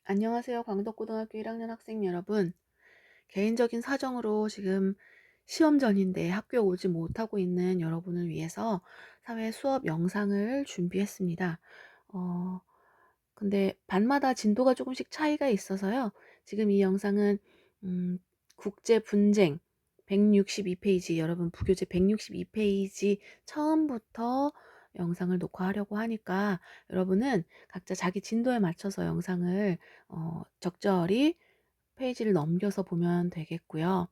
안녕하세요. 광덕고등학교 1학년 학생 여러분. 개인적인 사정으로 지금 시험 전인데 학교에 오지 못하고 있는 여러분을 위해서 사회 수업 영상을 준비했습니다. 어, 근데 반마다 진도가 조금씩 차이가 있어서요. 지금 이 영상은 음, 국제 분쟁 162페이지, 여러분 부교재 162페이지 처음부터 영상을 녹화하려고 하니까 여러분은 각자 자기 진도에 맞춰서 영상을 적절히 페이지를 넘겨서 보면 되겠고요.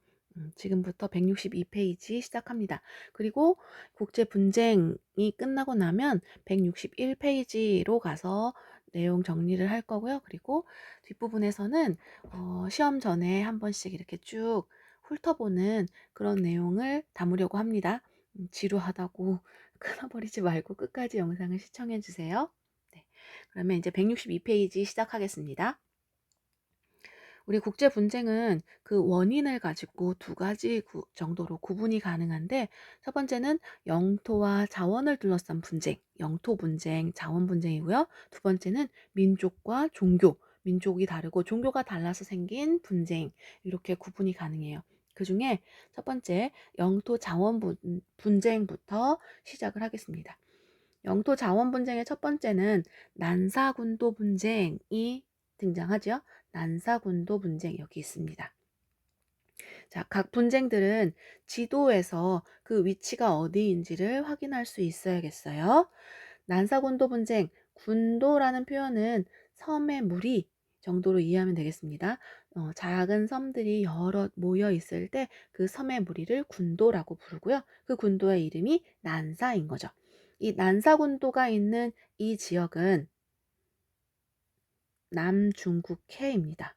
지금부터 162페이지 시작합니다. 그리고 국제 분쟁이 끝나고 나면 161페이지로 가서 내용 정리를 할 거고요. 그리고 뒷부분에서는 시험 전에 한 번씩 이렇게 쭉 훑어보는 그런 내용을 담으려고 합니다. 지루하다고 끊어버리지 말고 끝까지 영상을 시청해 주세요. 네, 그러면 이제 162페이지 시작하겠습니다. 우리 국제 분쟁은 그 원인을 가지고 두 가지 정도로 구분이 가능한데, 첫 번째는 영토와 자원을 둘러싼 분쟁, 영토 분쟁, 자원 분쟁이고요. 두 번째는 민족과 종교, 민족이 다르고 종교가 달라서 생긴 분쟁, 이렇게 구분이 가능해요. 그 중에 첫 번째 영토 자원 분쟁부터 시작을 하겠습니다. 영토 자원 분쟁의 첫 번째는 난사군도 분쟁이 등장하죠. 난사군도 분쟁 여기 있습니다. 자, 각 분쟁들은 지도에서 그 위치가 어디인지를 확인할 수 있어야겠어요. 난사군도 분쟁, 군도라는 표현은 섬의 무리 정도로 이해하면 되겠습니다. 작은 섬들이 여러 모여 있을 때 그 섬의 무리를 군도라고 부르고요. 그 군도의 이름이 난사인 거죠. 이 난사군도가 있는 이 지역은 남중국해입니다.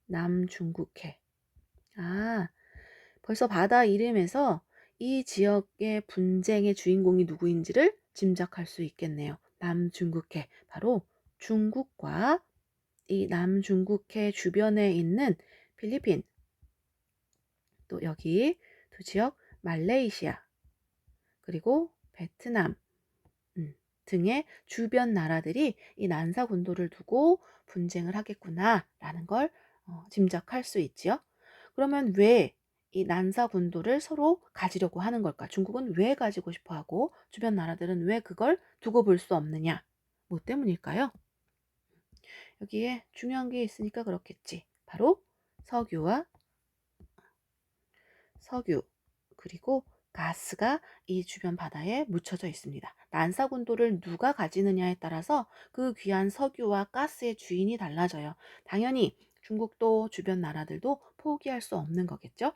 남중국해. 아, 벌써 바다 이름에서 이 지역의 분쟁의 주인공이 누구인지를 짐작할 수 있겠네요. 남중국해. 바로 중국과 이 남중국해 주변에 있는 필리핀, 또 여기 두 지역 말레이시아, 그리고 베트남 등의 주변 나라들이 이 난사 군도를 두고 분쟁을 하겠구나라는 걸 짐작할 수 있지요. 그러면 왜 이 난사 군도를 서로 가지려고 하는 걸까? 중국은 왜 가지고 싶어 하고 주변 나라들은 왜 그걸 두고 볼 수 없느냐? 뭐 때문일까요? 여기에 중요한 게 있으니까 그렇겠지. 바로 석유와 석유, 그리고 가스가 이 주변 바다에 묻혀져 있습니다. 난사군도를 누가 가지느냐에 따라서 그 귀한 석유와 가스의 주인이 달라져요. 당연히 중국도 주변 나라들도 포기할 수 없는 거겠죠.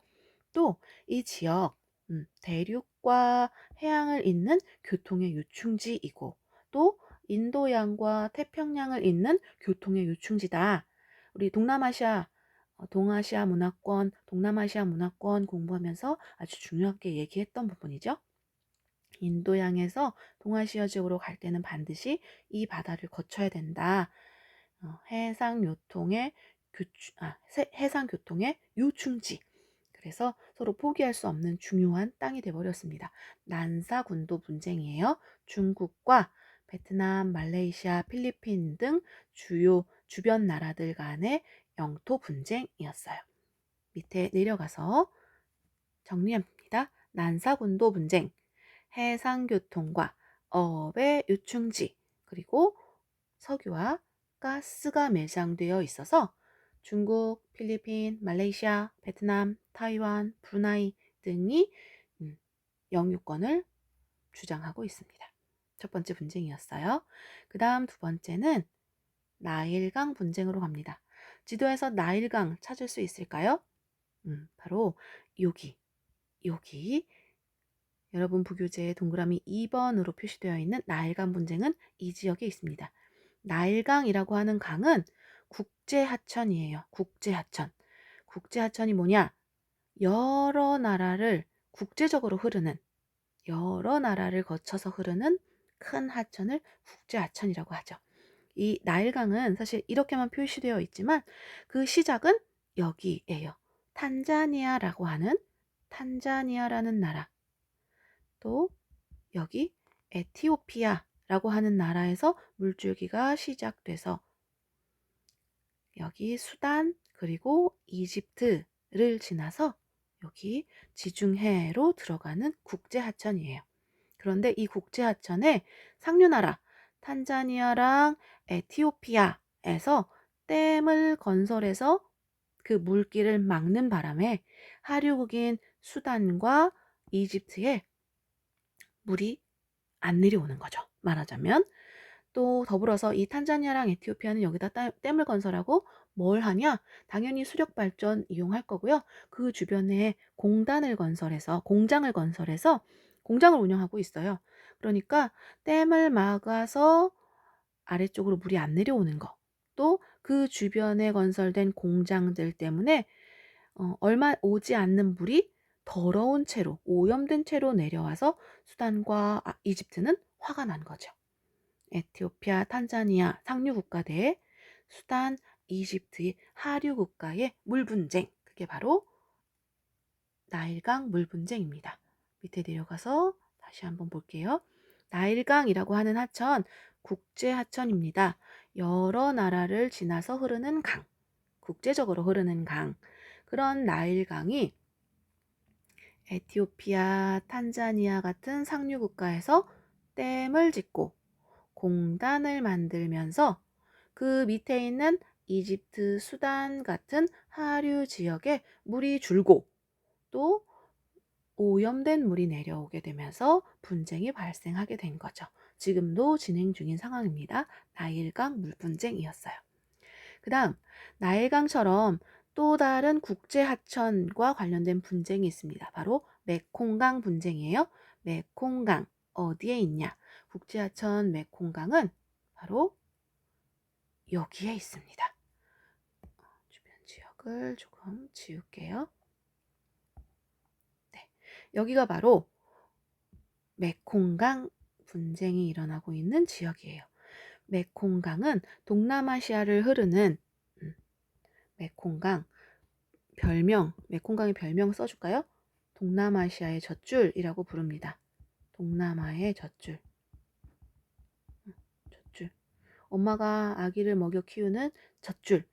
또 이 지역, 대륙과 해양을 잇는 교통의 요충지이고, 또 인도양과 태평양을 잇는 교통의 요충지다. 우리 동아시아 문화권, 동남아시아 문화권 공부하면서 아주 중요하게 얘기했던 부분이죠. 인도양에서 동아시아 지역으로 갈 때는 반드시 이 바다를 거쳐야 된다. 해상 교통의 요충지. 그래서 서로 포기할 수 없는 중요한 땅이 되어버렸습니다. 난사군도 분쟁이에요. 중국과 베트남, 말레이시아, 필리핀 등 주요 주변 나라들 간의 영토 분쟁이었어요. 밑에 내려가서 정리합니다. 난사군도 분쟁, 해상교통과 어업의 요충지, 그리고 석유와 가스가 매장되어 있어서 중국, 필리핀, 말레이시아, 베트남, 타이완, 브루나이 등이 영유권을 주장하고 있습니다. 첫 번째 분쟁이었어요. 그 다음 두 번째는 나일강 분쟁으로 갑니다. 지도에서 나일강 찾을 수 있을까요? 바로 여기, 여기 여러분 부교재에 동그라미 2번으로 표시되어 있는 나일강 분쟁은 이 지역에 있습니다. 나일강이라고 하는 강은 국제하천이에요. 국제하천. 국제하천이 뭐냐? 여러 나라를 국제적으로 흐르는, 여러 나라를 거쳐서 흐르는 큰 하천을 국제하천이라고 하죠. 이 나일강은 사실 이렇게만 표시되어 있지만 그 시작은 여기에요. 탄자니아라는 나라, 또 여기 에티오피아라고 하는 나라에서 물줄기가 시작돼서 여기 수단 그리고 이집트를 지나서 여기 지중해로 들어가는 국제하천이에요. 그런데 이 국제하천에 상류나라 탄자니아랑 에티오피아에서 댐을 건설해서 그 물길을 막는 바람에 하류국인 수단과 이집트에 물이 안 내려오는 거죠. 말하자면 또 더불어서 이 탄자니아랑 에티오피아는 여기다 댐을 건설하고 뭘 하냐? 당연히 수력 발전 이용할 거고요. 그 주변에 공장을 건설해서 공장을 운영하고 있어요. 그러니까 댐을 막아서 아래쪽으로 물이 안 내려오는 거. 또 그 주변에 건설된 공장들 때문에 얼마 오지 않는 물이 더러운 채로 오염된 채로 내려와서 수단과 이집트는 화가 난 거죠. 에티오피아, 탄자니아 상류 국가 대 수단, 이집트의 하류 국가의 물 분쟁. 그게 바로 나일강 물 분쟁입니다. 밑에 내려가서 다시 한번 볼게요. 나일강이라고 하는 하천, 국제 하천입니다. 여러 나라를 지나서 흐르는 강, 국제적으로 흐르는 강. 그런 나일강이 에티오피아, 탄자니아 같은 상류 국가에서 댐을 짓고 공단을 만들면서 그 밑에 있는 이집트, 수단 같은 하류 지역에 물이 줄고 또 오염된 물이 내려오게 되면서 분쟁이 발생하게 된 거죠. 지금도 진행 중인 상황입니다. 나일강 물 분쟁이었어요. 그 다음 나일강처럼 또 다른 국제 하천과 관련된 분쟁이 있습니다. 바로 메콩강 분쟁이에요. 메콩강 어디에 있냐? 국제 하천 메콩강은 바로 여기에 있습니다. 주변 지역을 조금 지울게요. 네, 여기가 바로 메콩강 분쟁이 일어나고 있는 지역이에요. 메콩강은 동남아시아를 흐르는 메콩강 메콩강의 별명 써줄까요? 동남아시아의 젖줄이라고 부릅니다. 동남아의 젖줄. 젖줄. 엄마가 아기를 먹여 키우는 젖줄.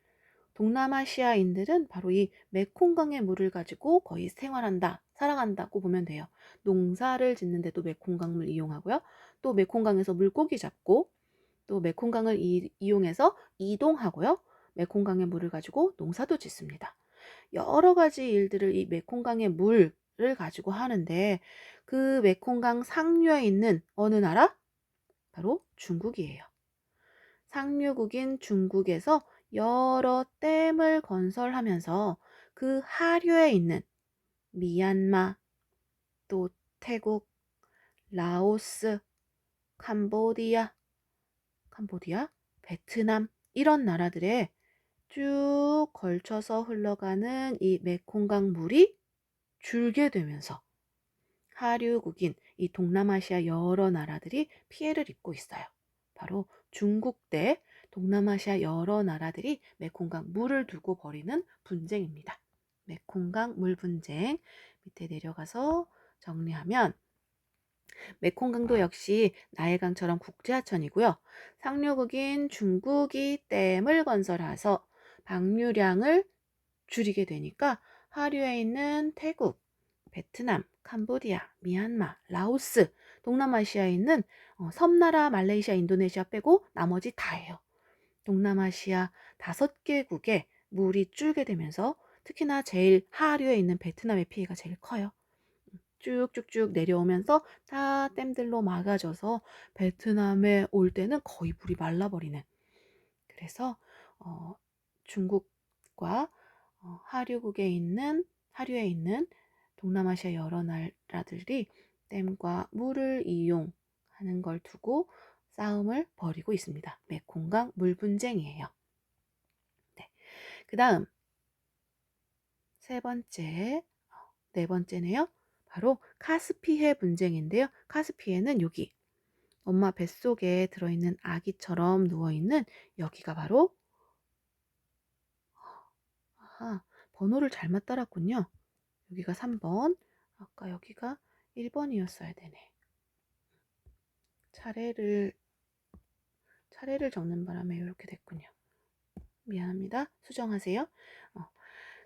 동남아시아인들은 바로 이 메콩강의 물을 가지고 거의 살아간다고 보면 돼요. 농사를 짓는데도 메콩강물 이용하고요. 또 메콩강에서 물고기 잡고 또 메콩강을 이용해서 이동하고요. 메콩강의 물을 가지고 농사도 짓습니다. 여러 가지 일들을 이 메콩강의 물을 가지고 하는데 그 메콩강 상류에 있는 어느 나라? 바로 중국이에요. 상류국인 중국에서 여러 댐을 건설하면서 그 하류에 있는 미얀마, 또 태국, 라오스, 캄보디아, 베트남 이런 나라들에 쭉 걸쳐서 흘러가는 이 메콩강 물이 줄게 되면서 하류국인 이 동남아시아 여러 나라들이 피해를 입고 있어요. 바로 중국 대 동남아시아 여러 나라들이 메콩강 물을 두고 벌이는 분쟁입니다. 메콩강 물 분쟁 밑에 내려가서 정리하면 메콩강도 역시 나일강처럼 국제하천이고요. 상류국인 중국이 댐을 건설해서 방류량을 줄이게 되니까 하류에 있는 태국, 베트남, 캄보디아, 미얀마, 라오스, 동남아시아에 있는 섬나라, 말레이시아, 인도네시아 빼고 나머지 다예요. 동남아시아 5개국에 물이 줄게 되면서 특히나 제일 하류에 있는 베트남의 피해가 제일 커요. 쭉쭉쭉 내려오면서 다 댐들로 막아져서 베트남에 올 때는 거의 물이 말라버리는. 그래서 중국과 하류에 있는 동남아시아 여러 나라들이 댐과 물을 이용하는 걸 두고 싸움을 벌이고 있습니다. 메콩강 물 분쟁이에요. 네. 그 다음 네 번째네요. 바로 카스피해 분쟁인데요. 카스피해는 여기 엄마 뱃속에 들어있는 아기처럼 누워있는 여기가 바로 번호를 잘못 따랐군요. 여기가 3번, 아까 여기가 1번이었어야 되네. 차례를 적는 바람에 이렇게 됐군요. 미안합니다. 수정하세요. 어,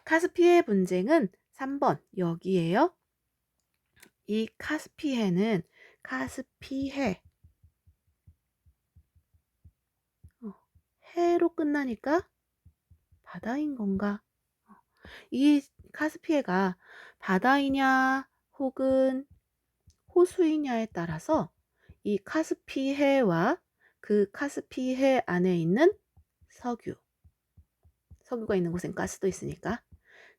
카스피해 분쟁은 3번 여기에요. 이 카스피해 해로 끝나니까 바다인 건가? 이 카스피해가 바다이냐 혹은 호수이냐에 따라서 이 카스피해와 그 카스피해 안에 있는 석유가 있는 곳엔 가스도 있으니까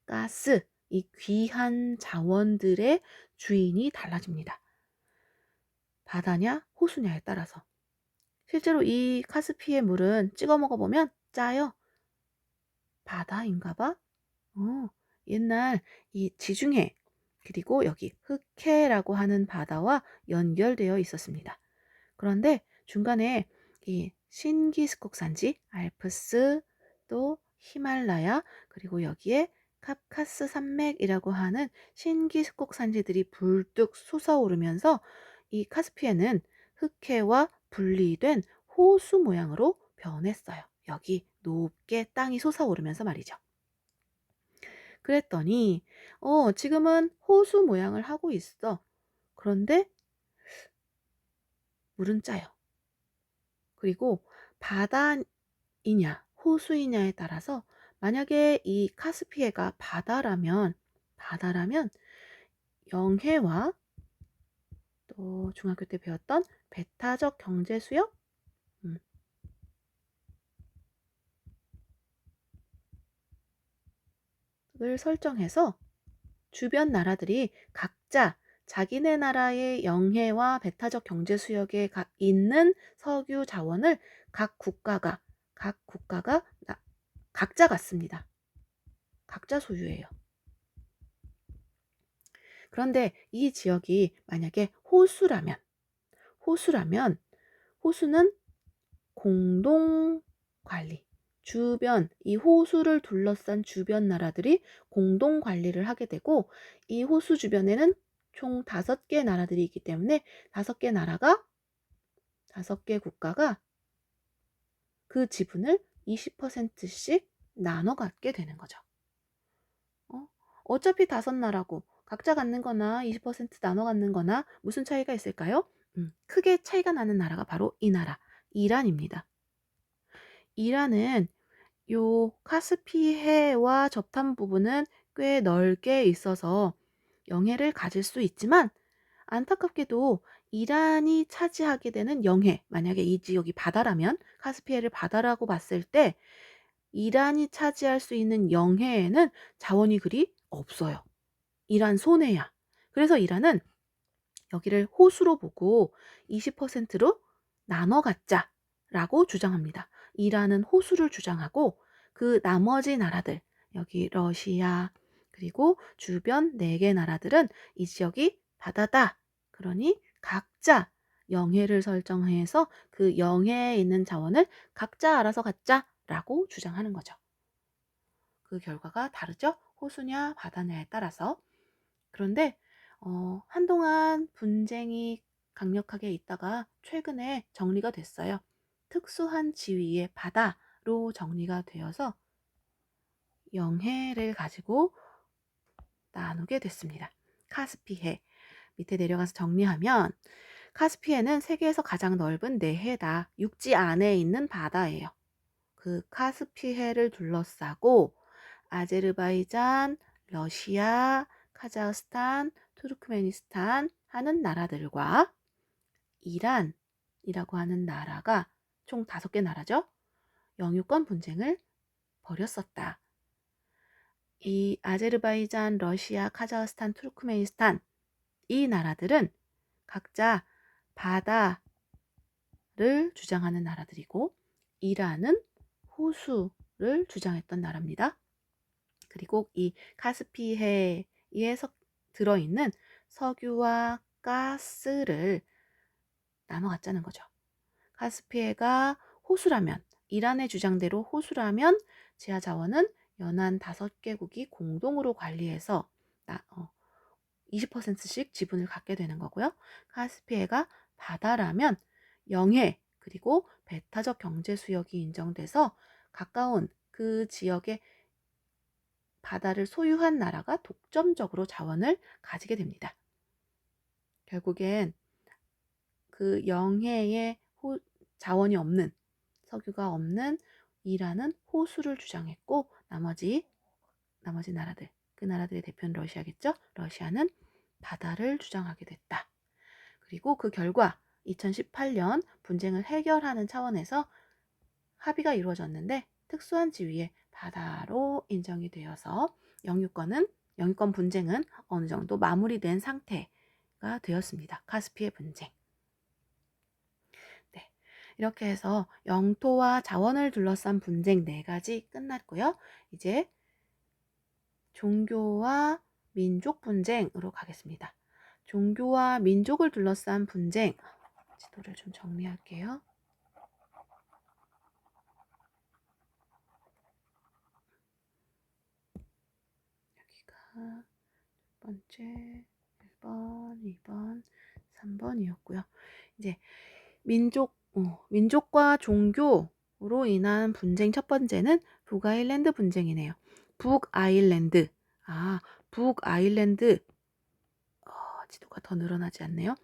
가스, 이 귀한 자원들의 주인이 달라집니다. 바다냐 호수냐에 따라서. 실제로 이 카스피해 물은 찍어 먹어보면 짜요. 바다인가 봐? 옛날 이 지중해 그리고 여기 흑해라고 하는 바다와 연결되어 있었습니다. 그런데 중간에 이 신기스콕 산지, 알프스, 또 히말라야, 그리고 여기에 카카스 산맥이라고 하는 신기스콕 산지들이 불뚝 솟아오르면서 이 카스피해는 흑해와 분리된 호수 모양으로 변했어요. 여기 높게 땅이 솟아오르면서 말이죠. 그랬더니 지금은 호수 모양을 하고 있어. 그런데 물은 짜요. 그리고 바다이냐 호수이냐에 따라서 만약에 이 카스피해가 바다라면 영해와 또 중학교 때 배웠던 배타적 경제 수역을 설정해서 주변 나라들이 각자 자기네 나라의 영해와 배타적 경제 수역에 있는 석유 자원을 각 국가가 각자 갖습니다. 각자 소유해요. 그런데 이 지역이 만약에 호수는 공동 관리, 이 호수를 둘러싼 주변 나라들이 공동 관리를 하게 되고, 이 호수 주변에는 총 5개 나라들이 있기 때문에 5개 국가가 그 지분을 20%씩 나눠 갖게 되는 거죠. 어차피 5나라고 각자 갖는 거나 20% 나눠 갖는 거나 무슨 차이가 있을까요? 크게 차이가 나는 나라가 바로 이 나라, 이란입니다. 이란은 요 카스피해와 접한 부분은 꽤 넓게 있어서 영해를 가질 수 있지만, 안타깝게도 이란이 차지하게 되는 영해, 만약에 이 지역이 바다라면 카스피해를 바다라고 봤을 때 이란이 차지할 수 있는 영해에는 자원이 그리 없어요. 이란 손해야. 그래서 이란은 여기를 호수로 보고 20%로 나눠 갖자라고 주장합니다. 이란은 호수를 주장하고 그 나머지 나라들, 여기 러시아 그리고 주변 4개 나라들은 이 지역이 바다다. 그러니 각자 영해를 설정해서 그 영해에 있는 자원을 각자 알아서 갖자라고 주장하는 거죠. 그 결과가 다르죠? 호수냐 바다냐에 따라서. 그런데 한동안 분쟁이 강력하게 있다가 최근에 정리가 됐어요. 특수한 지위의 바다로 정리가 되어서 영해를 가지고 나누게 됐습니다. 카스피해. 밑에 내려가서 정리하면 카스피해는 세계에서 가장 넓은 내해다. 육지 안에 있는 바다예요. 그 카스피해를 둘러싸고 아제르바이잔, 러시아, 카자흐스탄, 투르크메니스탄 하는 나라들과 이란이라고 하는 나라가 총 5개 나라죠. 영유권 분쟁을 벌였었다. 이 아제르바이잔, 러시아, 카자흐스탄, 투르크메니스탄 이 나라들은 각자 바다를 주장하는 나라들이고, 이란은 호수를 주장했던 나라입니다. 그리고 이 카스피해에 들어있는 석유와 가스를 나눠 갖자는 거죠. 카스피해가 호수라면, 이란의 주장대로 호수라면 지하 자원은 연안 5개국이 공동으로 관리해서 20%씩 지분을 갖게 되는 거고요. 카스피해가 바다라면 영해 그리고 배타적 경제 수역이 인정돼서 가까운 그 지역의 바다를 소유한 나라가 독점적으로 자원을 가지게 됩니다. 결국엔 그 영해에 자원이 없는, 석유가 없는 이란은 호수를 주장했고, 나머지 나라들, 그 나라들의 대표는 러시아겠죠? 러시아는 바다를 주장하게 됐다. 그리고 그 결과 2018년 분쟁을 해결하는 차원에서 합의가 이루어졌는데, 특수한 지위의 바다로 인정이 되어서 영유권 분쟁은 어느 정도 마무리된 상태가 되었습니다. 카스피의 분쟁. 네, 이렇게 해서 영토와 자원을 둘러싼 분쟁 4가지 끝났고요. 이제 종교와 민족 분쟁으로 가겠습니다. 종교와 민족을 둘러싼 분쟁, 지도를 좀 정리할게요. 여기가 첫 번째 1번, 2번, 3번이었고요. 이제 민족과 종교로 인한 분쟁 첫 번째는 북아일랜드 분쟁이네요. 북아일랜드. 북아일랜드. 지도가 더 늘어나지 않네요.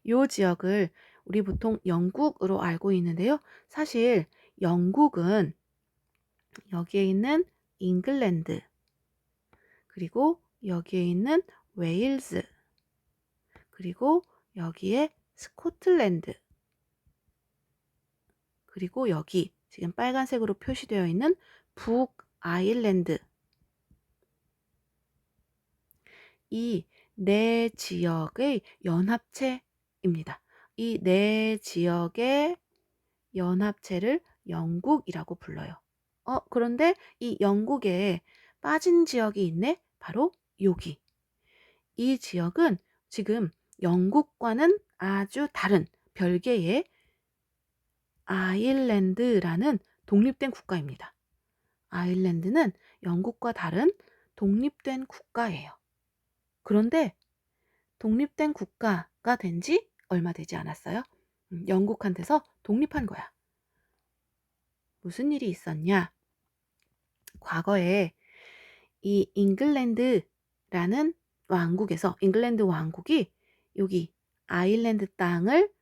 이 지역을 우리 보통 영국으로 알고 있는데요. 사실 영국은 여기에 있는 잉글랜드, 그리고 여기에 있는 웨일즈, 그리고 여기에 스코틀랜드, 그리고 여기 지금 빨간색으로 표시되어 있는 북아일랜드, 이 네 지역의 연합체입니다. 이 네 지역의 연합체를 영국이라고 불러요. 그런데 이 영국에 빠진 지역이 있네? 바로 여기. 이 지역은 지금 영국과는 아주 다른 별개의 아일랜드라는 독립된 국가입니다. 아일랜드는 영국과 다른 독립된 국가예요. 그런데 독립된 국가가 된 지 얼마 되지 않았어요. 영국한테서 독립한 거야. 무슨 일이 있었냐? 과거에 이 잉글랜드 왕국이 여기 아일랜드 땅을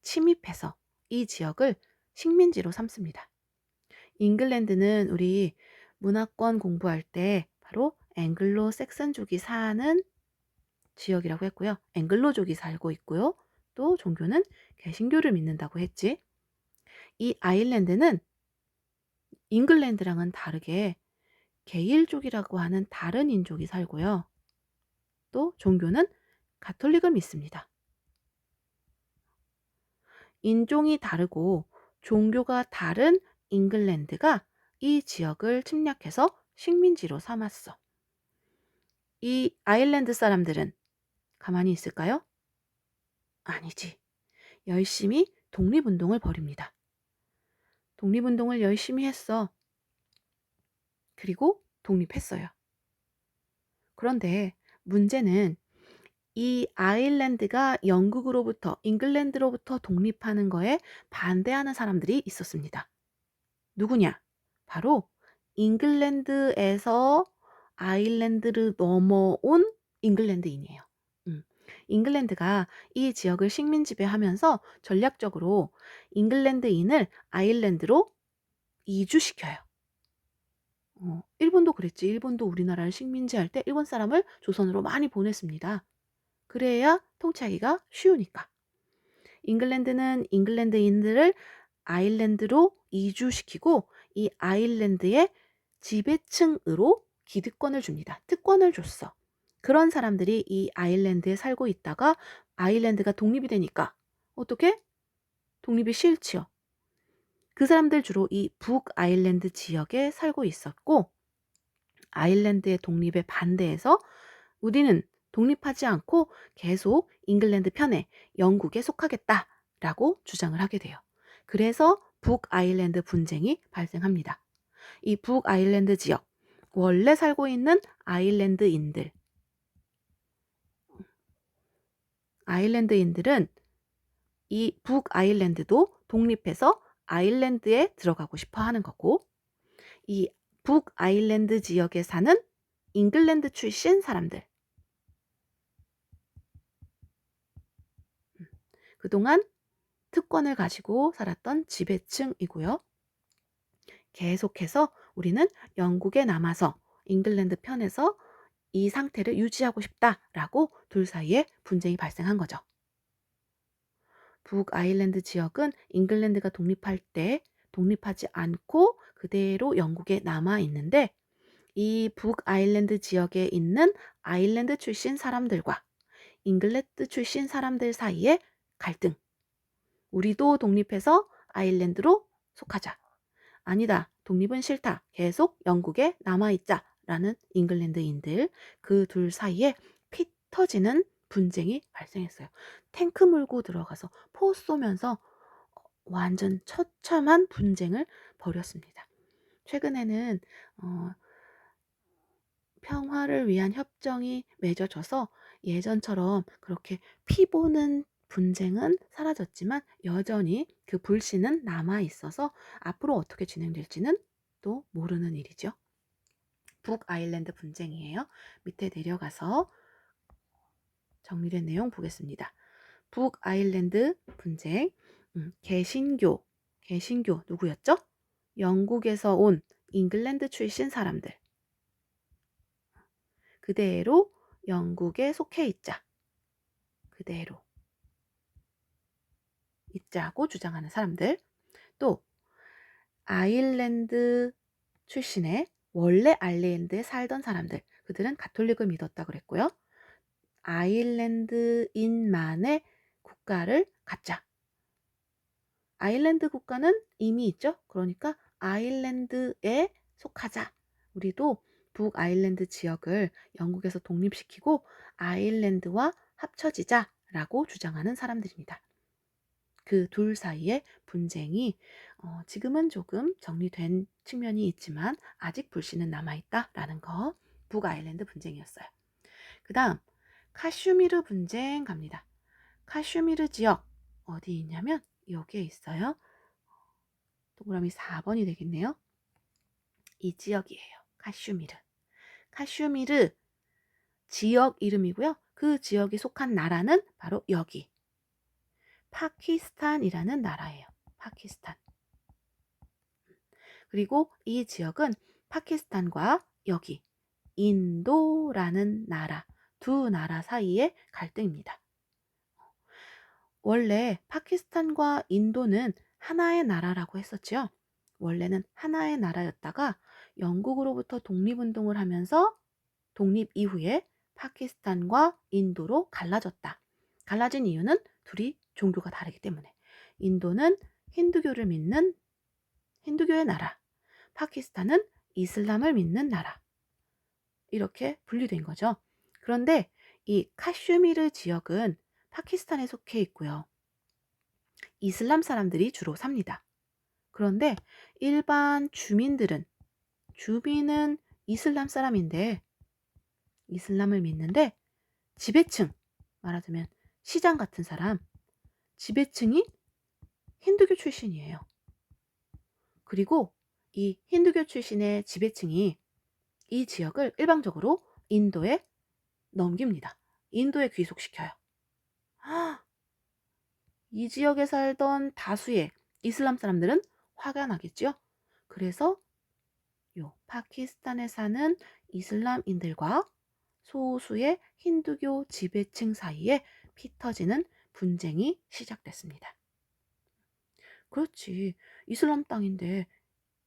침입해서 이 지역을 식민지로 삼습니다. 잉글랜드는 우리 문화권 공부할 때 바로 앵글로 섹슨족이 사는 지역이라고 했고요. 앵글로족이 살고 있고요. 또 종교는 개신교를 믿는다고 했지. 이 아일랜드는 잉글랜드랑은 다르게 게일족이라고 하는 다른 인족이 살고요. 또 종교는 가톨릭을 믿습니다. 인종이 다르고 종교가 다른 잉글랜드가 이 지역을 침략해서 식민지로 삼았어. 이 아일랜드 사람들은 가만히 있을까요? 아니지. 열심히 독립운동을 벌입니다. 독립운동을 열심히 했어. 그리고 독립했어요. 그런데 문제는 이 아일랜드가 잉글랜드로부터 독립하는 거에 반대하는 사람들이 있었습니다. 누구냐? 바로 잉글랜드에서 아일랜드를 넘어온 잉글랜드인이에요. 잉글랜드가 이 지역을 식민 지배하면서 전략적으로 잉글랜드인을 아일랜드로 이주시켜요. 일본도 그랬지. 일본도 우리나라를 식민지할 때 일본 사람을 조선으로 많이 보냈습니다. 그래야 통치하기가 쉬우니까. 잉글랜드는 잉글랜드인들을 아일랜드로 이주시키고 이 아일랜드의 지배층으로 기득권을 줍니다. 특권을 줬어. 그런 사람들이 이 아일랜드에 살고 있다가 아일랜드가 독립이 되니까 어떻게? 독립이 싫지요. 그 사람들 주로 이 북아일랜드 지역에 살고 있었고, 아일랜드의 독립에 반대해서 우리는 독립하지 않고 계속 잉글랜드 편에 영국에 속하겠다라고 주장을 하게 돼요. 그래서 북아일랜드 분쟁이 발생합니다. 이 북아일랜드 지역, 원래 살고 있는 아일랜드인들은 이 북아일랜드도 독립해서 아일랜드에 들어가고 싶어 하는 거고, 이 북아일랜드 지역에 사는 잉글랜드 출신 사람들. 그동안 특권을 가지고 살았던 지배층이고요. 계속해서 우리는 영국에 남아서 잉글랜드 편에서 이 상태를 유지하고 싶다라고 둘 사이에 분쟁이 발생한 거죠. 북아일랜드 지역은 잉글랜드가 독립할 때 독립하지 않고 그대로 영국에 남아 있는데, 이 북아일랜드 지역에 있는 아일랜드 출신 사람들과 잉글랜드 출신 사람들 사이의 갈등. 우리도 독립해서 아일랜드로 속하자. 아니다, 독립은 싫다, 계속 영국에 남아있자 라는 잉글랜드인들, 그 둘 사이에 피 터지는 분쟁이 발생했어요. 탱크 몰고 들어가서 포 쏘면서 완전 처참한 분쟁을 벌였습니다. 최근에는 평화를 위한 협정이 맺어져서 예전처럼 그렇게 피 보는 분쟁은 사라졌지만 여전히 그 불씨는 남아 있어서 앞으로 어떻게 진행될지는 또 모르는 일이죠. 북아일랜드 분쟁이에요. 밑에 내려가서 정리된 내용 보겠습니다. 북아일랜드 분쟁. 개신교 누구였죠? 영국에서 온 잉글랜드 출신 사람들. 그대로 영국에 속해 있자. 그대로 있자고 주장하는 사람들. 또 아일랜드 출신의 원래 아일랜드에 살던 사람들. 그들은 가톨릭을 믿었다 그랬고요. 아일랜드인만의 국가를 갖자. 아일랜드 국가는 이미 있죠. 그러니까 아일랜드에 속하자. 우리도 북아일랜드 지역을 영국에서 독립시키고 아일랜드와 합쳐지자라고 주장하는 사람들입니다. 그 둘 사이의 분쟁이 지금은 조금 정리된 측면이 있지만 아직 불씨는 남아있다라는 거, 북아일랜드 분쟁이었어요. 그 다음 카슈미르 분쟁 갑니다. 카슈미르 지역 어디 있냐면 여기에 있어요. 동그라미 4번이 되겠네요. 이 지역이에요. 카슈미르. 카슈미르 지역 이름이고요. 그 지역에 속한 나라는 바로 여기 파키스탄이라는 나라예요. 파키스탄. 그리고 이 지역은 파키스탄과 여기 인도라는 나라, 두 나라 사이의 갈등입니다. 원래 파키스탄과 인도는 하나의 나라라고 했었지요. 원래는 하나의 나라였다가 영국으로부터 독립운동을 하면서 독립 이후에 파키스탄과 인도로 갈라졌다. 갈라진 이유는 둘이 종교가 다르기 때문에. 인도는 힌두교를 믿는 힌두교의 나라, 파키스탄은 이슬람을 믿는 나라. 이렇게 분리된 거죠. 그런데 이 카슈미르 지역은 파키스탄에 속해 있고요. 이슬람 사람들이 주로 삽니다. 그런데 일반 주민은 이슬람 사람인데 이슬람을 믿는데 지배층, 말하자면 시장 같은 사람, 지배층이 힌두교 출신이에요. 그리고 이 힌두교 출신의 지배층이 이 지역을 일방적으로 인도에 넘깁니다. 인도에 귀속시켜요. 이 지역에 살던 다수의 이슬람 사람들은 화가 나겠죠. 그래서 요 파키스탄에 사는 이슬람인들과 소수의 힌두교 지배층 사이에 피 터지는 분쟁이 시작됐습니다. 그렇지. 이슬람 땅인데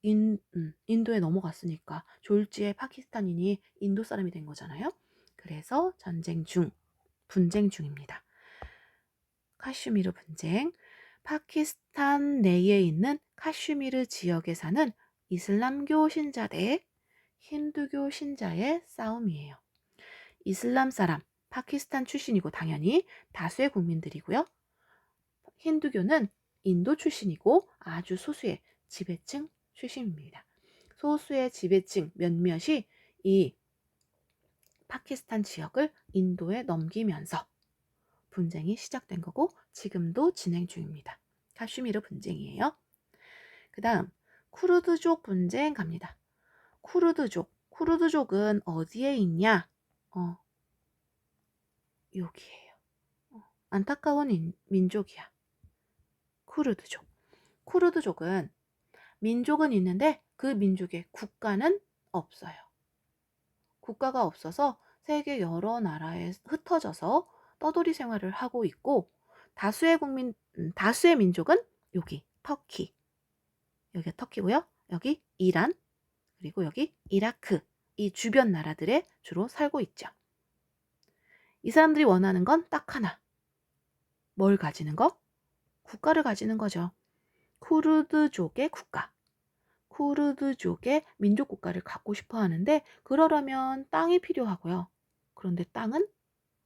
인도에 넘어갔으니까 졸지에 파키스탄인이 인도 사람이 된 거잖아요. 그래서 분쟁 중입니다. 카슈미르 분쟁. 파키스탄 내에 있는 카슈미르 지역에 사는 이슬람교 신자 대 힌두교 신자의 싸움이에요. 이슬람 사람, 파키스탄 출신이고 당연히 다수의 국민들이고요. 힌두교는 인도 출신이고 아주 소수의 지배층 출신입니다. 소수의 지배층 몇몇이 이 파키스탄 지역을 인도에 넘기면서 분쟁이 시작된 거고 지금도 진행 중입니다. 카슈미르 분쟁이에요. 그 다음 쿠르드족 분쟁 갑니다. 쿠르드족. 쿠르드족은 어디에 있냐? 어, 여기에요. 안타까운 민족이야. 쿠르드족. 쿠르드족은 민족은 있는데 그 민족의 국가는 없어요. 국가가 없어서 세계 여러 나라에 흩어져서 떠돌이 생활을 하고 있고 다수의 민족은 여기 터키, 여기가 터키고요. 여기 이란, 그리고 여기 이라크, 이 주변 나라들에 주로 살고 있죠. 이 사람들이 원하는 건 딱 하나. 뭘 가지는 거? 국가를 가지는 거죠. 쿠르드족의 국가. 쿠르드족의 민족 국가를 갖고 싶어 하는데 그러려면 땅이 필요하고요. 그런데 땅은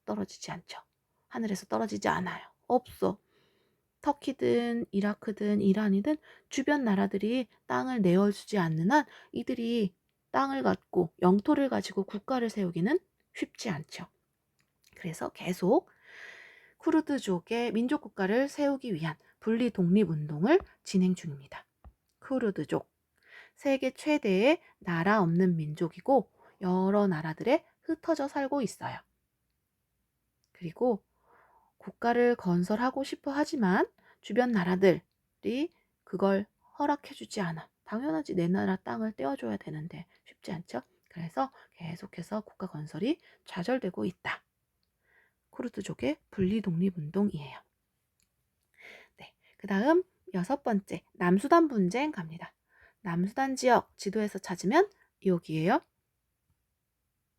떨어지지 않죠. 하늘에서 떨어지지 않아요. 없어. 터키든 이라크든 이란이든 주변 나라들이 땅을 내어주지 않는 한 이들이 땅을 갖고 영토를 가지고 국가를 세우기는 쉽지 않죠. 그래서 계속 쿠르드족의 민족 국가를 세우기 위한 분리 독립 운동을 진행 중입니다. 쿠르드족, 세계 최대의 나라 없는 민족이고 여러 나라들에 흩어져 살고 있어요. 그리고 국가를 건설하고 싶어 하지만 주변 나라들이 그걸 허락해주지 않아. 당연하지. 내 나라 땅을 떼어줘야 되는데 쉽지 않죠? 그래서 계속해서 국가 건설이 좌절되고 있다. 쿠르드족의 분리독립운동이에요. 네, 그 다음 6번째 남수단 분쟁 갑니다. 남수단 지역 지도에서 찾으면 여기에요.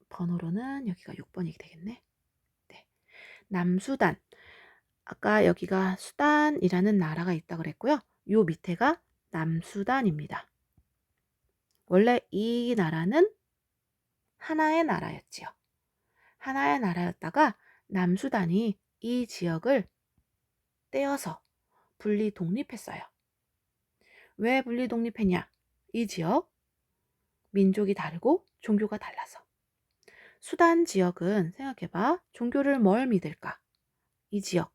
번호로는 여기가 6번이 되겠네. 네, 남수단. 아까 여기가 수단이라는 나라가 있다 그랬고요. 요 밑에가 남수단입니다. 원래 이 나라는 하나의 나라였지요. 하나의 나라였다가 남수단이 이 지역을 떼어서 분리 독립했어요. 왜 분리 독립했냐? 이 지역 민족이 다르고 종교가 달라서. 수단 지역은 생각해봐. 종교를 뭘 믿을까? 이 지역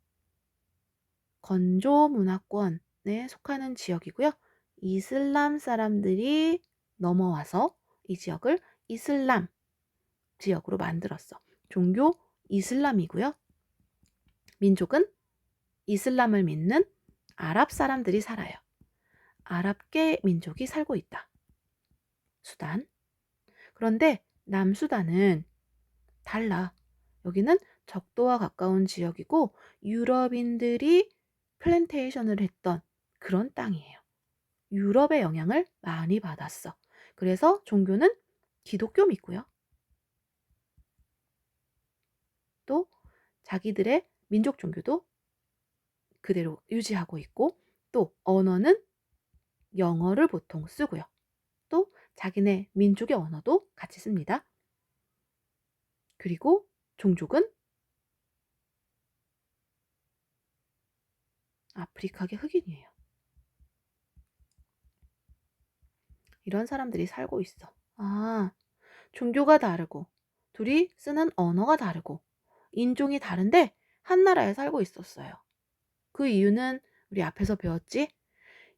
건조 문화권에 속하는 지역이고요. 이슬람 사람들이 넘어와서 이 지역을 이슬람 지역으로 만들었어. 종교 이슬람이고요. 민족은 이슬람을 믿는 아랍 사람들이 살아요. 아랍계 민족이 살고 있다. 수단. 그런데 남수단은 달라. 여기는 적도와 가까운 지역이고 유럽인들이 플랜테이션을 했던 그런 땅이에요. 유럽의 영향을 많이 받았어. 그래서 종교는 기독교 믿고요. 또 자기들의 민족 종교도 그대로 유지하고 있고 또 언어는 영어를 보통 쓰고요. 또 자기네 민족의 언어도 같이 씁니다. 그리고 종족은 아프리카계 흑인이에요. 이런 사람들이 살고 있어. 아, 종교가 다르고 둘이 쓰는 언어가 다르고 인종이 다른데 한 나라에 살고 있었어요. 그 이유는 우리 앞에서 배웠지?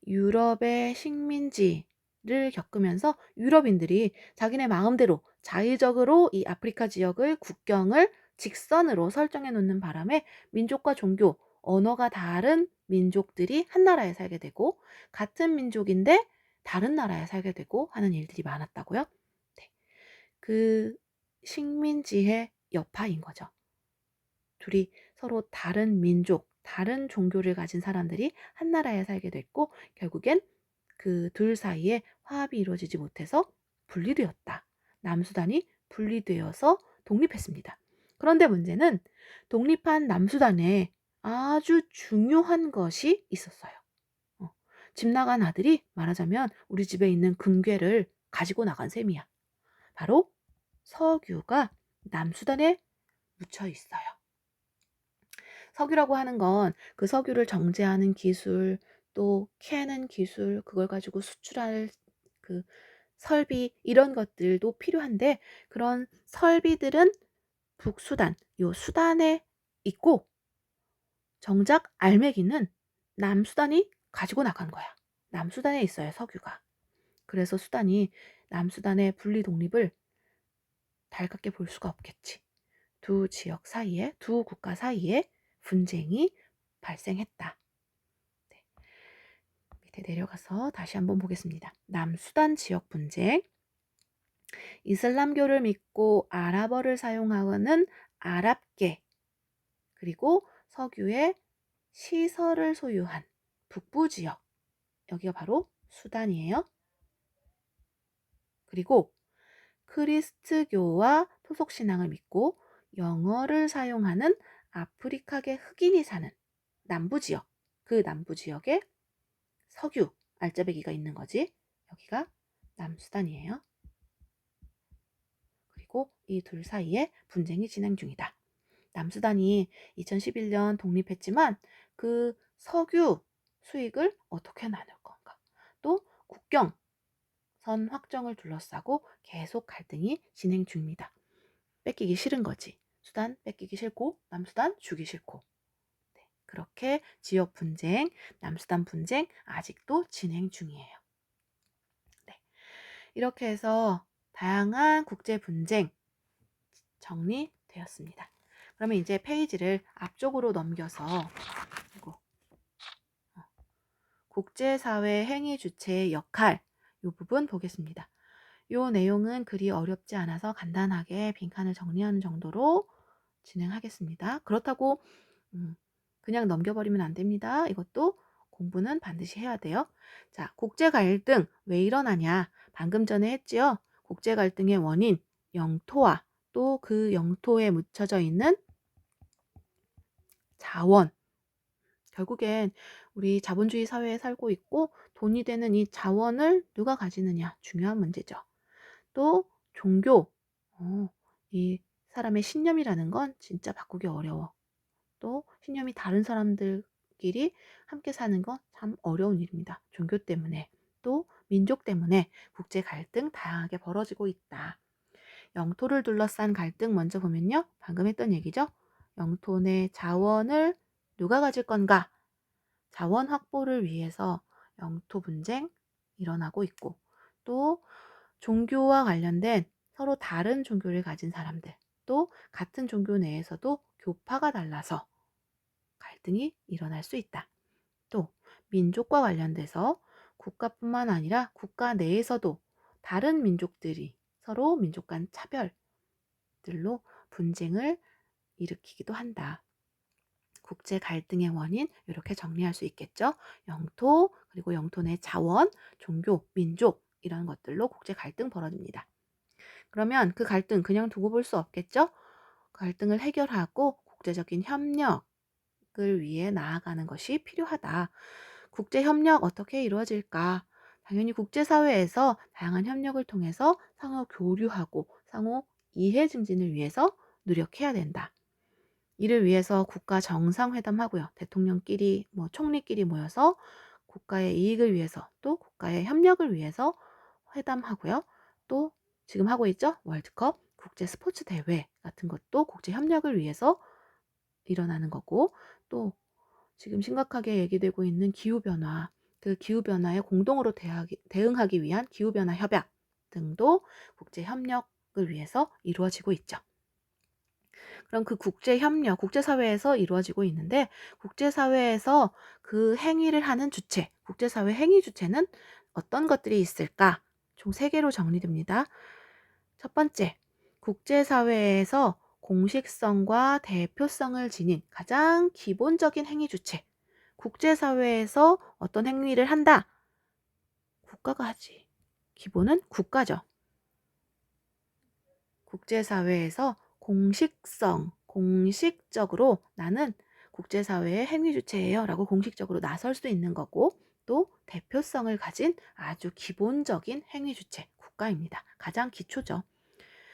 유럽의 식민지를 겪으면서 유럽인들이 자기네 마음대로 자의적으로 이 아프리카 지역을 국경을 직선으로 설정해 놓는 바람에 민족과 종교, 언어가 다른 민족들이 한 나라에 살게 되고 같은 민족인데 다른 나라에 살게 되고 하는 일들이 많았다고요. 네. 그 식민지의 여파인 거죠. 둘이 서로 다른 민족, 다른 종교를 가진 사람들이 한 나라에 살게 됐고 결국엔 그 둘 사이에 화합이 이루어지지 못해서 분리되었다. 남수단이 분리되어서 독립했습니다. 그런데 문제는 독립한 남수단에 아주 중요한 것이 있었어요. 집 나간 아들이 말하자면 우리 집에 있는 금괴를 가지고 나간 셈이야. 바로 석유가 남수단에 묻혀 있어요. 석유라고 하는 건 그 석유를 정제하는 기술, 또 캐는 기술, 그걸 가지고 수출할 그 설비 이런 것들도 필요한데 그런 설비들은 북수단, 요 수단에 있고 정작 알매기는 남수단이 가지고 나간 거야. 남수단에 있어요, 석유가. 그래서 수단이 남수단의 분리 독립을 달갑게 볼 수가 없겠지. 두 지역 사이에, 두 국가 사이에 분쟁이 발생했다. 네. 밑에 내려가서 다시 한번 보겠습니다. 남수단 지역 분쟁. 이슬람교를 믿고 아랍어를 사용하는 아랍계, 그리고 석유의 시설을 소유한 북부 지역, 여기가 바로 수단이에요. 그리고 크리스트교와 토속신앙을 믿고 영어를 사용하는 아프리카계 흑인이 사는 남부 지역, 그 남부 지역에 석유, 알짜배기가 있는 거지. 여기가 남수단이에요. 그리고 이 둘 사이에 분쟁이 진행 중이다. 남수단이 2011년 독립했지만 그 석유 수익을 어떻게 나눌 건가? 또 국경선 확정을 둘러싸고 계속 갈등이 진행 중입니다. 뺏기기 싫은 거지. 수단 뺏기기 싫고 남수단 주기 싫고. 네, 그렇게 지역 분쟁, 남수단 분쟁 아직도 진행 중이에요. 네, 이렇게 해서 다양한 국제 분쟁 정리되었습니다. 그러면 이제 페이지를 앞쪽으로 넘겨서 국제사회 행위 주체의 역할, 이 부분 보겠습니다. 이 내용은 그리 어렵지 않아서 간단하게 빈칸을 정리하는 정도로 진행하겠습니다. 그렇다고 그냥 넘겨버리면 안 됩니다. 이것도 공부는 반드시 해야 돼요. 자, 국제 갈등 왜 일어나냐? 방금 전에 했지요. 국제 갈등의 원인, 영토와 또 그 영토에 묻혀져 있는 자원. 결국엔 우리 자본주의 사회에 살고 있고 돈이 되는 이 자원을 누가 가지느냐 중요한 문제죠. 또 종교, 이 사람의 신념이라는 건 진짜 바꾸기 어려워. 또 신념이 다른 사람들끼리 함께 사는 건 참 어려운 일입니다. 종교 때문에 또 민족 때문에 국제 갈등 다양하게 벌어지고 있다. 영토를 둘러싼 갈등 먼저 보면요. 방금 했던 얘기죠. 영토 내 자원을 누가 가질 건가? 자원 확보를 위해서 영토 분쟁 일어나고 있고 또 종교와 관련된 서로 다른 종교를 가진 사람들 또 같은 종교 내에서도 교파가 달라서 갈등이 일어날 수 있다. 또 민족과 관련돼서 국가뿐만 아니라 국가 내에서도 다른 민족들이 서로 민족 간 차별들로 분쟁을 일으키기도 한다. 국제 갈등의 원인 이렇게 정리할 수 있겠죠. 영토, 그리고 영토 내 자원, 종교, 민족 이런 것들로 국제 갈등 벌어집니다. 그러면 그 갈등 그냥 두고 볼 수 없겠죠. 갈등을 해결하고 국제적인 협력을 위해 나아가는 것이 필요하다. 국제 협력 어떻게 이루어질까? 당연히 국제사회에서 다양한 협력을 통해서 상호 교류하고 상호 이해 증진을 위해서 노력해야 된다. 이를 위해서 국가 정상회담하고요. 대통령끼리, 총리끼리 모여서 국가의 이익을 위해서 또 국가의 협력을 위해서 회담하고요. 또 지금 하고 있죠. 월드컵, 국제 스포츠 대회 같은 것도 국제 협력을 위해서 일어나는 거고 또 지금 심각하게 얘기되고 있는 기후변화, 그 기후변화에 공동으로 대응하기 위한 기후변화 협약 등도 국제 협력을 위해서 이루어지고 있죠. 그럼 그 국제 협력, 국제사회에서 이루어지고 있는데 국제사회에서 그 행위를 하는 주체, 국제사회 행위 주체는 어떤 것들이 있을까? 총 3개로 정리됩니다. 첫 번째, 국제사회에서 공식성과 대표성을 지닌 가장 기본적인 행위 주체. 국제사회에서 어떤 행위를 한다? 국가가 하지. 기본은 국가죠. 국제사회에서 공식적으로 나는 국제사회의 행위 주체예요 라고 공식적으로 나설 수 있는 거고 또 대표성을 가진 아주 기본적인 행위 주체, 국가입니다. 가장 기초죠.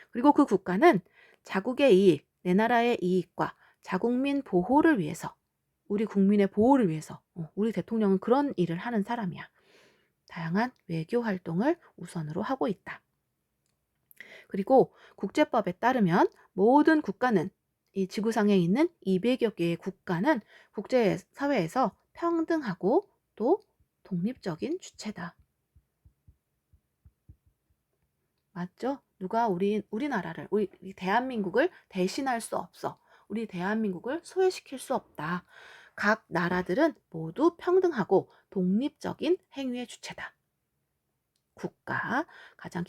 그리고 그 국가는 자국의 이익, 내 나라의 이익과 자국민 보호를 위해서 우리 국민의 보호를 위해서 우리 대통령은 그런 일을 하는 사람이야. 다양한 외교 활동을 우선으로 하고 있다. 그리고 국제법에 따르면 모든 국가는 이 지구상에 있는 200여 개의 국가는 국제사회에서 평등하고 또 독립적인 주체다. 맞죠? 누가 우리나라를, 우리 대한민국을 대신할 수 없어. 우리 대한민국을 소외시킬 수 없다. 각 나라들은 모두 평등하고 독립적인 행위의 주체다. 국가, 가장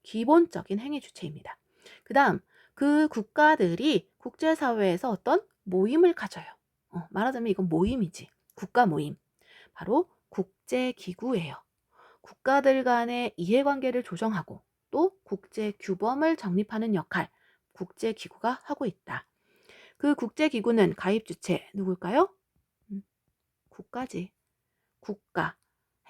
기본적인 행위 주체입니다. 그 다음, 그 국가들이 국제사회에서 어떤 모임을 가져요. 말하자면 이건 모임이지. 국가 모임. 바로 국제기구예요. 국가들 간의 이해관계를 조정하고 또 국제규범을 정립하는 역할, 국제기구가 하고 있다. 그 국제기구는 가입 주체 누굴까요? 국가지. 국가.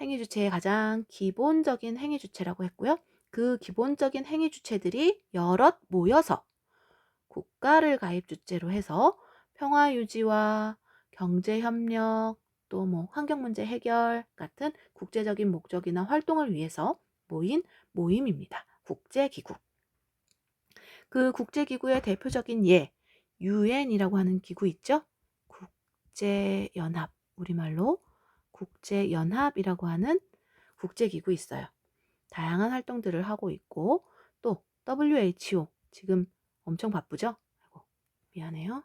행위 주체의 가장 기본적인 행위 주체라고 했고요. 그 기본적인 행위 주체들이 여럿 모여서 국가를 가입 주체로 해서 평화 유지와 경제 협력, 또 뭐 환경 문제 해결 같은 국제적인 목적이나 활동을 위해서 모인 모임입니다. 국제기구. 그 국제기구의 대표적인 UN이라고 하는 기구 있죠? 국제연합, 우리말로 국제연합이라고 하는 국제기구 있어요. 다양한 활동들을 하고 있고 또 WHO, 지금 엄청 바쁘죠? 아이고, 미안해요.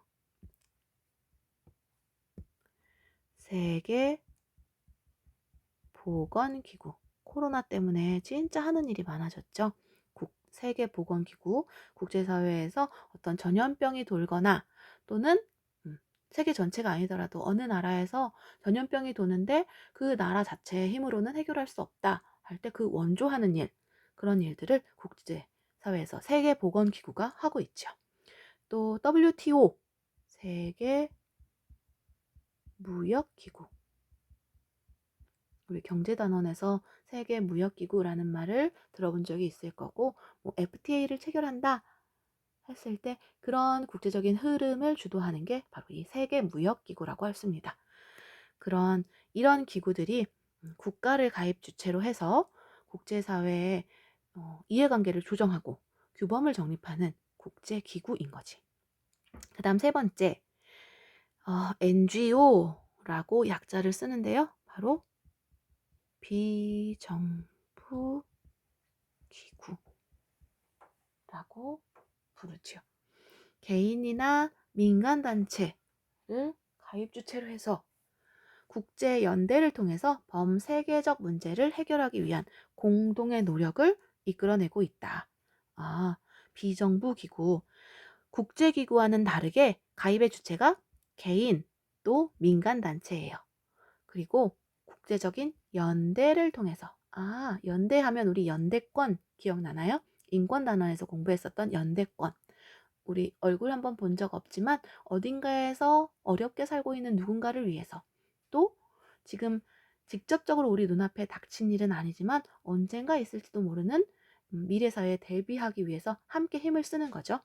세계보건기구. 코로나 때문에 진짜 하는 일이 많아졌죠. 세계보건기구, 국제사회에서 어떤 전염병이 돌거나 또는 세계 전체가 아니더라도 어느 나라에서 전염병이 도는데 그 나라 자체의 힘으로는 해결할 수 없다 할 때 그 원조하는 일, 그런 일들을 국제사회에서 세계보건기구가 하고 있죠. 또 WTO, 세계무역기구. 우리 경제단원에서 세계무역기구라는 말을 들어본 적이 있을 거고, 뭐 FTA를 체결한다 했을 때 그런 국제적인 흐름을 주도하는 게 바로 이 세계무역기구라고 했습니다. 이런 기구들이 국가를 가입 주체로 해서 국제사회의 이해관계를 조정하고 규범을 정립하는 국제기구인 거지. 그 다음 세 번째, NGO라고 약자를 쓰는데요. 바로 비정부 기구라고 부르죠. 개인이나 민간단체를 가입 주체로 해서 국제연대를 통해서 범세계적 문제를 해결하기 위한 공동의 노력을 이끌어내고 있다. 비정부 기구. 국제기구와는 다르게 가입의 주체가 개인 또 민간단체예요. 그리고 국제적인 연대를 통해서, 연대하면 우리 연대권 기억나나요? 인권단원에서 공부했었던 연대권. 우리 얼굴 한번 본 적 없지만 어딘가에서 어렵게 살고 있는 누군가를 위해서, 또 지금 직접적으로 우리 눈앞에 닥친 일은 아니지만 언젠가 있을지도 모르는 미래 사회에 대비하기 위해서 함께 힘을 쓰는 거죠.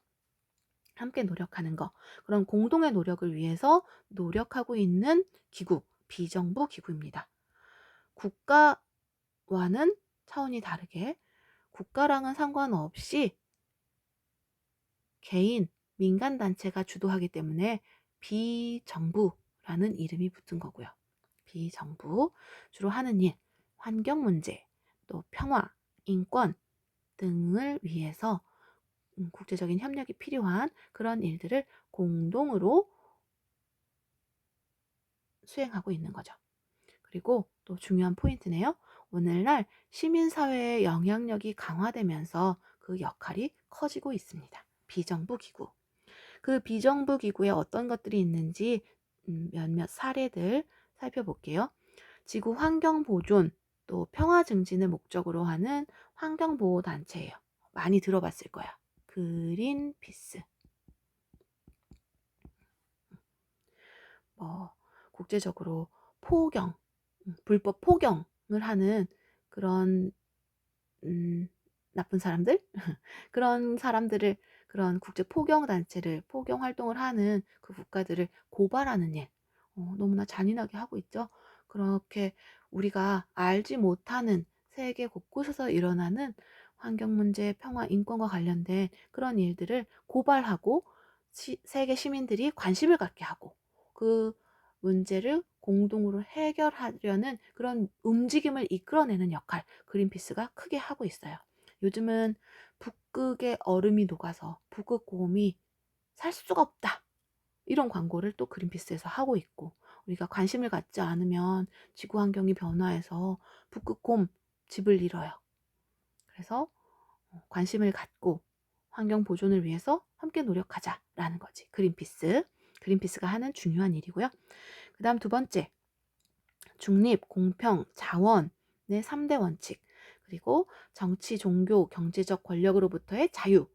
함께 노력하는 거. 그런 공동의 노력을 위해서 노력하고 있는 기구, 비정부 기구입니다. 국가와는 차원이 다르게 국가랑은 상관없이 개인, 민간단체가 주도하기 때문에 비정부라는 이름이 붙은 거고요. 비정부, 주로 하는 일, 환경 문제, 또 평화, 인권 등을 위해서 국제적인 협력이 필요한 그런 일들을 공동으로 수행하고 있는 거죠. 그리고 또 중요한 포인트네요. 오늘날 시민사회의 영향력이 강화되면서 그 역할이 커지고 있습니다. 비정부 기구. 그 비정부 기구에 어떤 것들이 있는지 몇몇 사례들 살펴볼게요. 지구 환경 보존 또 평화 증진을 목적으로 하는 환경보호 단체예요. 많이 들어봤을 거야. 그린피스. 국제적으로 불법 포경을 하는 그런 나쁜 사람들? 그런 사람들을, 그런 국제 포경 단체를, 포경 활동을 하는 그 국가들을 고발하는 일, 너무나 잔인하게 하고 있죠. 그렇게 우리가 알지 못하는 세계 곳곳에서 일어나는 환경 문제, 평화, 인권과 관련된 그런 일들을 고발하고 세계 시민들이 관심을 갖게 하고 그 문제를 공동으로 해결하려는 그런 움직임을 이끌어내는 역할, 그린피스가 크게 하고 있어요. 요즘은 북극의 얼음이 녹아서 북극 고음이 살 수가 없다. 이런 광고를 또 그린피스에서 하고 있고, 우리가 관심을 갖지 않으면 지구 환경이 변화해서 북극곰 집을 잃어요. 그래서 관심을 갖고 환경 보존을 위해서 함께 노력하자라는 거지. 그린피스가 하는 중요한 일이고요. 그 다음 두 번째, 중립, 공평, 자원의 3대 원칙, 그리고 정치, 종교, 경제적 권력으로부터의 자유.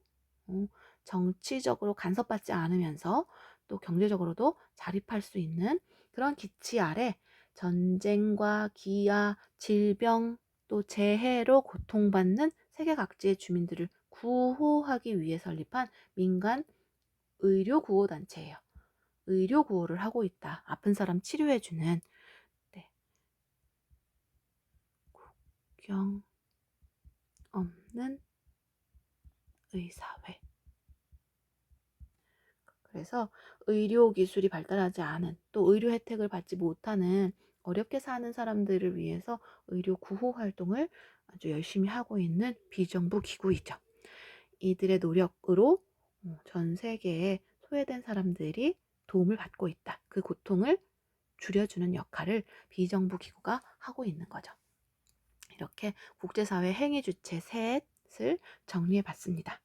정치적으로 간섭받지 않으면서 또 경제적으로도 자립할 수 있는 그런 기치 아래 전쟁과 기아, 질병, 또 재해로 고통받는 세계 각지의 주민들을 구호하기 위해 설립한 민간 의료 구호 단체예요. 의료 구호를 하고 있다. 아픈 사람 치료해주는. 네. 국경 없는 의사회. 그래서 의료 기술이 발달하지 않은, 또 의료 혜택을 받지 못하는 어렵게 사는 사람들을 위해서 의료 구호 활동을 아주 열심히 하고 있는 비정부 기구이죠. 이들의 노력으로 전 세계에 소외된 사람들이 도움을 받고 있다. 그 고통을 줄여주는 역할을 비정부 기구가 하고 있는 거죠. 이렇게 국제사회 행위 주체 셋을 정리해 봤습니다.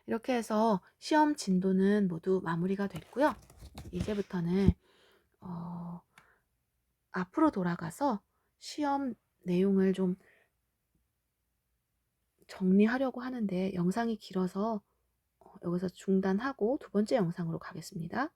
이렇게 해서 시험 진도는 모두 마무리가 됐고요. 이제부터는 앞으로 돌아가서 시험 내용을 좀 정리하려고 하는데 영상이 길어서 여기서 중단하고 두 번째 영상으로 가겠습니다.